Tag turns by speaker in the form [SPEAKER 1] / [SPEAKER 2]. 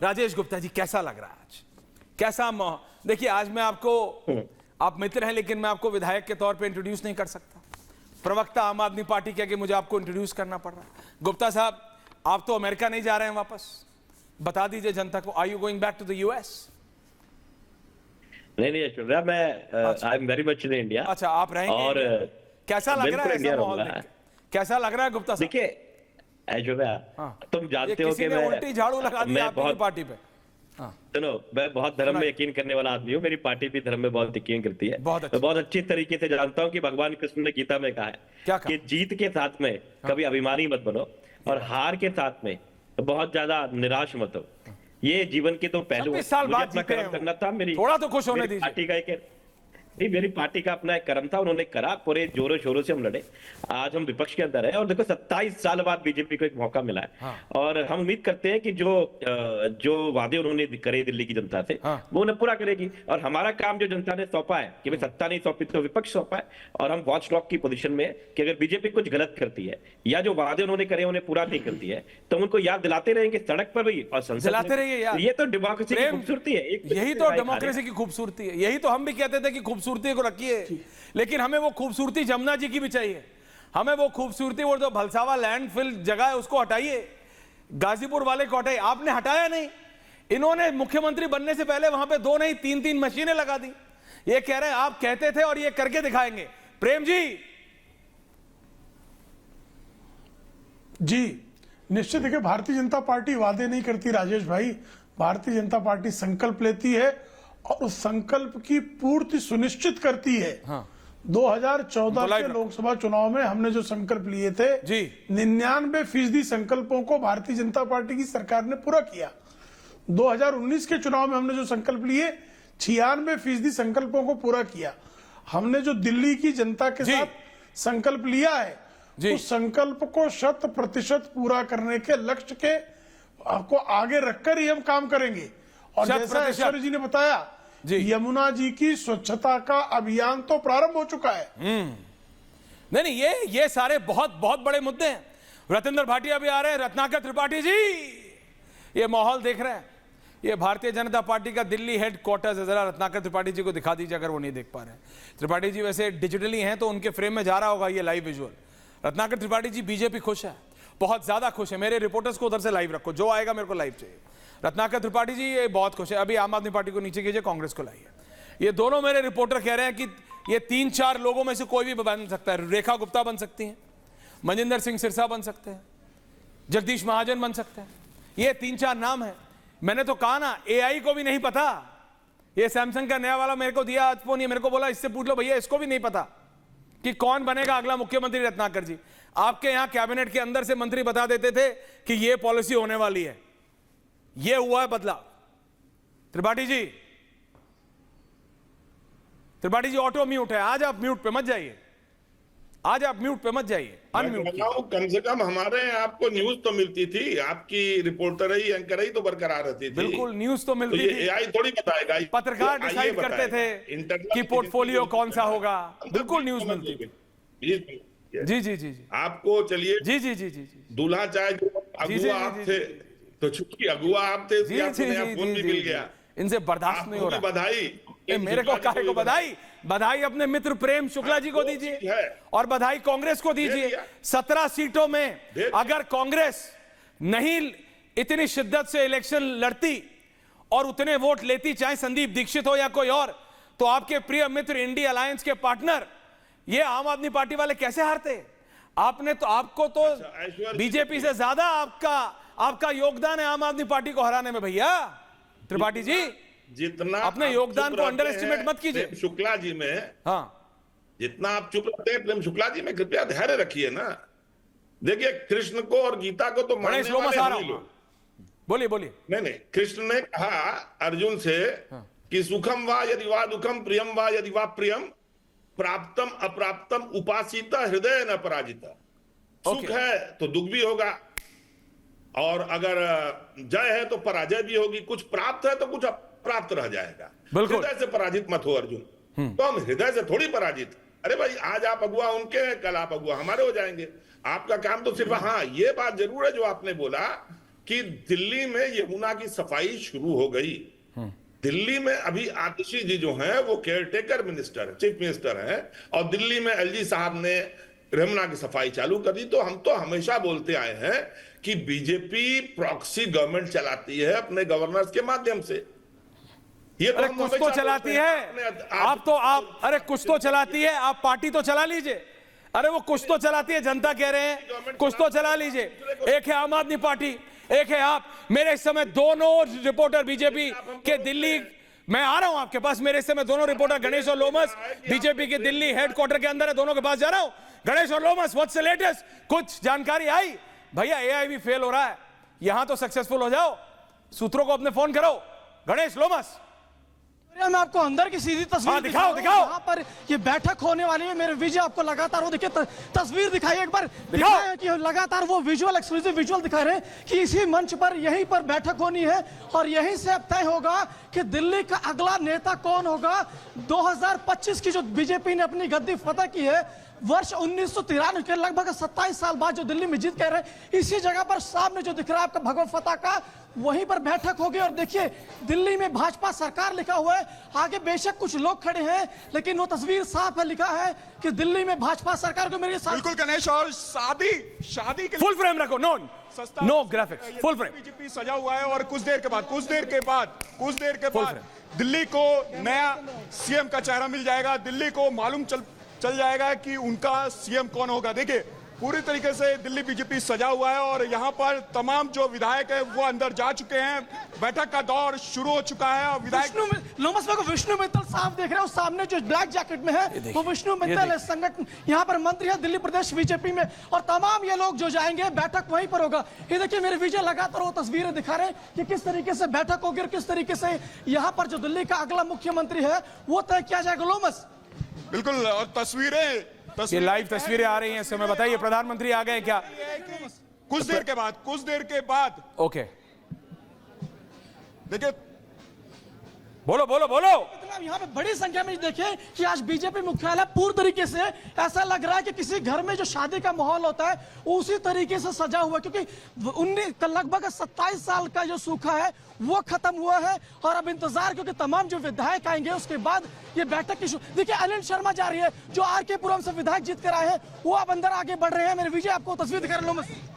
[SPEAKER 1] राजेश गुप्ता जी, कैसा लग रहा है आज? कैसा देखिए, आज मैं आपको, आप मित्र हैं लेकिन मैं आपको विधायक के तौर पे इंट्रोड्यूस नहीं कर सकता। प्रवक्ता आम आदमी पार्टी के आगे मुझे आपको इंट्रोड्यूस करना पड़ रहा है। गुप्ता साहब, आप तो अमेरिका नहीं जा रहे हैं वापस, बता दीजिए जनता को, are you going back to the US?
[SPEAKER 2] नहीं मैं I am very much in India.
[SPEAKER 1] अच्छा, आप रहेंगे और कैसा लग रहा है ऐसा माहौल देख के? कैसा लग रहा है गुप्ता साहब?
[SPEAKER 2] देखिए ऐश्वर्या, तुम जानते हो कि मैं
[SPEAKER 1] उल्टी झाड़ू लगा दी आपकी पार्टी पे।
[SPEAKER 2] सुनो, मैं बहुत धर्म में यकीन करने वाला आदमी हूँ। मेरी पार्टी भी धर्म में बहुत यकीन करती है। मैं बहुत अच्छी तरीके से जानता हूँ कि भगवान कृष्ण ने गीता में कहा है कि जीत के साथ में कभी अभिमानी मत बनो और हार के साथ में बहुत ज्यादा निराश मत हो। ये जीवन के तो पहलू
[SPEAKER 1] साल बाद जीते हैं,
[SPEAKER 2] करना था। मेरी
[SPEAKER 1] थोड़ा तो खुश होने दीजिए।
[SPEAKER 2] पार्टी का एक नहीं, मेरी पार्टी का अपना एक कर्म था, उन्होंने करा, पूरे जोरों शोरों से हम लड़े। आज हम विपक्ष के अंदर है और देखो 27 साल बाद बीजेपी को एक मौका मिला है। और हम उम्मीद करते हैं कि जो वादे उन्होंने करे दिल्ली की जनता से वो उन्हें पूरा करेगी। और हमारा काम जो जनता ने सौंपा है कि भाई सत्ता नहीं सौंपी तो विपक्ष सौंपा है, और हम वॉच डॉग की पोजीशन में कि अगर बीजेपी कुछ गलत करती है या जो वादे उन्होंने करे उन्हें पूरा नहीं करती है तो उनको याद दिलाते रहेंगे सड़क पर भी और संसद में। ये तो डेमोक्रेसी की खूबसूरती है।
[SPEAKER 1] यही तो डेमोक्रेसी की खूबसूरती है। यही तो हम भी कहते थे कि खूबसूरती को रखिए, लेकिन हमें वो खूबसूरती जमुना जी की भी चाहिए। हमें वो खूबसूरती, वो जो भलसावा लैंडफिल जगह है उसको हटाइए, गाजीपुर वाले को हटाइए। आपने हटाया नहीं। इन्होंने मुख्यमंत्री बनने से पहले वहां पे 2 नहीं 3-3 मशीनें लगा दी। ये कह रहे हैं आप कहते थे और ये करके दिखाएंगे। प्रेम जी
[SPEAKER 3] निश्चित है कि भारतीय जनता पार्टी वादे नहीं करती राजेश भाई। भारतीय जनता पार्टी संकल्प लेती है और उस संकल्प की पूर्ति सुनिश्चित करती है। 2014 के लोकसभा चुनाव में हमने जो संकल्प लिए थे 99% संकल्पों को भारतीय जनता पार्टी की सरकार ने पूरा किया। 2019 के चुनाव में हमने जो संकल्प लिए 96% संकल्पों को पूरा किया। हमने जो दिल्ली की जनता के साथ संकल्प लिया है उस संकल्प को 100% पूरा करने के लक्ष्य के को आगे रखकर ही हम काम करेंगे। और जैसा ऐश्वर्या जी ने बताया, यमुना जी की स्वच्छता का अभियान तो प्रारंभ हो चुका है।
[SPEAKER 1] नहीं, ये सारे बहुत बहुत बड़े मुद्दे हैं। रतेंद्र भाटिया भी आ रहे हैं, रत्नाकर त्रिपाठी जी, ये माहौल देख रहे हैं। ये भारतीय जनता पार्टी का दिल्ली हेडक्वार्टर्स है। जरा रत्नाकर त्रिपाठी जी को दिखा दीजिए अगर वो नहीं देख पा रहे हैं। त्रिपाठी जी वैसे डिजिटली हैं तो उनके फ्रेम में जा रहा होगा ये live visual. Ratnakar Tripathi ji, BJP खुश है, बहुत ज्यादा खुश है। मेरे रिपोर्टर्स को उधर से लाइव रखो, जो आएगा मेरे को लाइव चाहिए। रत्नाकर त्रिपाठी जी ये बहुत खुश है। अभी आम आदमी पार्टी को नीचे कीजिए, कांग्रेस को लाइए। ये दोनों मेरे रिपोर्टर कह रहे हैं कि ये 3-4 लोगों में से कोई भी बन सकता है। रेखा गुप्ता बन सकती हैं, मनिंदर सिंह सिरसा बन सकते हैं, जगदीश महाजन बन सकते हैं। ये 3-4 नाम है। मैंने तो कहा ना, एआई को भी नहीं पता। ये सैमसंग का नया वाला मेरे को दिया आज फोन, ये मेरे को बोला इससे पूछ लो भैया, इसको भी नहीं पता कि कौन बनेगा अगला मुख्यमंत्री। रत्नाकर जी, आपके यहां कैबिनेट के अंदर से मंत्री बता देते थे कि ये पॉलिसी होने वाली है, ये हुआ है बदलाव। त्रिपाठी जी ऑटो म्यूट है, आज आप म्यूट पे मत जाइए, आज आप म्यूट पे मत जाइए, अनम्यूट।
[SPEAKER 4] कम से कम हमारे यहाँ आपको न्यूज तो मिलती थी, आपकी रिपोर्टर ही एंकर ही तो बरकरार रहती थी।
[SPEAKER 1] बिल्कुल, न्यूज तो मिलती थी।
[SPEAKER 4] एआई थोड़ी बताएगा,
[SPEAKER 1] पत्रकार डिसाइड करते थे कि पोर्टफोलियो कौन सा होगा। बिल्कुल न्यूज मिलती थी। जी
[SPEAKER 4] आपको चलिए
[SPEAKER 1] जी
[SPEAKER 4] दूल्हा चाहे अगुआ आप थे तो चूंकि अगुआ आप थे फोन भी मिल गया।
[SPEAKER 1] इनसे बर्दाश्त नहीं हो रहा।
[SPEAKER 4] बधाई
[SPEAKER 1] मेरे को काहे को बधाई अपने मित्र प्रेम शुक्ला जी को दीजिए और बधाई कांग्रेस को दीजिए। 17 सीटों में अगर कांग्रेस नहीं इतनी शिद्दत से इलेक्शन लड़ती और उतने वोट लेती, चाहे संदीप दीक्षित हो या कोई और, तो आपके प्रिय मित्र इंडिया अलायंस के पार्टनर ये आम आदमी पार्टी वाले कैसे हारते? आपको तो बीजेपी से ज्यादा आपका योगदान है आम आदमी पार्टी को हराने में भैया। त्रिपाठी जी,
[SPEAKER 4] जितना
[SPEAKER 1] अपने योगदान को अंडर एस्टिमेट मत कीजिए।
[SPEAKER 4] शुक्ला जी में जितना आप चुप रहते हैं, प्रेम शुक्ला जी में कृपया धैर्य रखिए ना। देखिए, कृष्ण को और गीता को तो मानने वाले हम ही लोग।
[SPEAKER 1] बोलिए।
[SPEAKER 4] नहीं, कृष्ण ने कहा अर्जुन से कि सुखम वा यदि वा दुखम, प्रियम वा यदि वा प्रियम, प्राप्तम अप्राप्तम उपासिता हृदय न पराजिता। सुख है तो दुख भी होगा, और अगर जय है तो पराजय भी होगी। कुछ प्राप्त है तो कुछ अप्राप्त रह जाएगा। हृदय से पराजित मत हो अर्जुन। तो हम हृदय से थोड़ी पराजित। अरे भाई, आज आप अगुआ उनके हैं, कल आप अगुआ हमारे हो जाएंगे। आपका काम तो सिर्फ, हाँ ये बात जरूर है जो आपने बोला कि दिल्ली में यमुना की सफाई शुरू हो गई। दिल्ली में अभी आतिशी जी जो हैं वो केयरटेकर मिनिस्टर, चीफ मिनिस्टर हैं, और दिल्ली में एलजी साहब ने यमुना की सफाई चालू कर दी। तो हम तो हमेशा बोलते आए हैं कि बीजेपी प्रॉक्सी गवर्नमेंट चलाती है अपने गवर्नर्स के माध्यम से। ये
[SPEAKER 1] अरे कुछ तो चलाती है, अरे कुछ तो चलाती है, आप पार्टी तो चला लीजिए। अरे वो कुछ तो चलाती है, जनता कह रहे हैं कुछ तो चला लीजिए। एक है आम आदमी पार्टी, एक है आप। मेरे इस समय दोनों रिपोर्टर बीजेपी के दिल्ली, मैं आ रहा हूं आपके पास, मेरे इस समय दोनों रिपोर्टर गणेश और लोमस बीजेपी के दिल्ली हेडक्वार्टर के अंदर है, दोनों के पास जा रहा हूं। गणेश और लोमस, व्हाट्स द लेटेस्ट? कुछ जानकारी आई? भैया एआई भी फेल हो रहा है, यहां तो सक्सेसफुल हो जाओ, सूत्रों को अपने फोन करो। गणेश, लोमस,
[SPEAKER 5] मैं आपको अंदर की सीधी तस्वीर
[SPEAKER 1] दिखाओ।
[SPEAKER 5] यहाँ पर ये बैठक होने वाली है, मेरे विजय आपको लगातार वो देखिए तस्वीर दिखाई एक बार, दिखाया कि लगातार वो विजुअल, एक्सक्लूसिव विजुअल दिखा रहे हैं कि इसी मंच पर यहीं पर बैठक होनी है और यहीं से अब तय होगा कि दिल्ली का अगला नेता कौन होगा। 2025 की जो बीजेपी ने अपनी गद्दी फतह की है, वर्ष 1993 के लगभग 27 साल बाद जो दिल्ली में जीत कर रहे हैं, इसी जगह पर सामने जो दिख रहा है आपका भगवत फतह का, वहीं पर बैठक होगी। और देखिए दिल्ली में भाजपा सरकार लिखा हुआ है, आगे बेशक कुछ लोग खड़े हैं लेकिन वो तस्वीर साफ है, लिखा है कि दिल्ली में भाजपा सरकार को मेरे साथ।
[SPEAKER 6] बिल्कुल गणेश, और शादी के
[SPEAKER 1] फुल फ्रेम रखो, no graphics, full frame.
[SPEAKER 6] BJP सजा हुआ है और कुछ देर के बाद दिल्ली को नया सीएम का चेहरा मिल जाएगा। दिल्ली को मालूम चल जाएगा कि उनका सीएम कौन होगा। देखिए पूरी तरीके से दिल्ली बीजेपी सजा हुआ है और यहाँ पर तमाम जो विधायक है वो अंदर जा चुके हैं। बैठक का दौर शुरू हो चुका है और विधायक
[SPEAKER 5] लोमस को विष्णु मित्तल साहब देख रहे हो, सामने जो ब्लैक जैकेट में है वो विष्णु मित्तल है, संगठन यहाँ पर मंत्री है दिल्ली प्रदेश बीजेपी में, और तमाम ये लोग जो जाएंगे बैठक वहीं पर होगा। ये देखिए मेरे विजय लगातार वो तस्वीरें दिखा रहे हैं कि किस तरीके से बैठक होगी और किस तरीके से यहाँ पर जो दिल्ली का अगला मुख्यमंत्री है वो तय किया जाएगा। लोमस,
[SPEAKER 6] बिल्कुल, और तस्वीरें
[SPEAKER 1] ये लाइव तस्वीरें आ रही हैं इस समय, बताइए प्रधानमंत्री आ गए क्या?
[SPEAKER 6] कुछ देर के बाद
[SPEAKER 1] ओके,
[SPEAKER 6] देखिए
[SPEAKER 1] बोलो।
[SPEAKER 5] यहाँ पे बड़ी संख्या में देखिए कि आज बीजेपी मुख्यालय पूरी तरीके से ऐसा लग रहा है कि किसी घर में जो शादी का माहौल होता है उसी तरीके से सजा हुआ, क्योंकि लगभग 27 साल का जो सूखा है वो खत्म हुआ है और अब इंतजार, क्योंकि तमाम जो विधायक आएंगे उसके बाद ये बैठक की देखिए अनिल शर्मा जा रही है जो आर के पुरम से विधायक जीत कर आए हैं, वो अब अंदर आगे बढ़ रहे हैं। मेरे विजय आपको तस्वीर दिखा रहे हैं।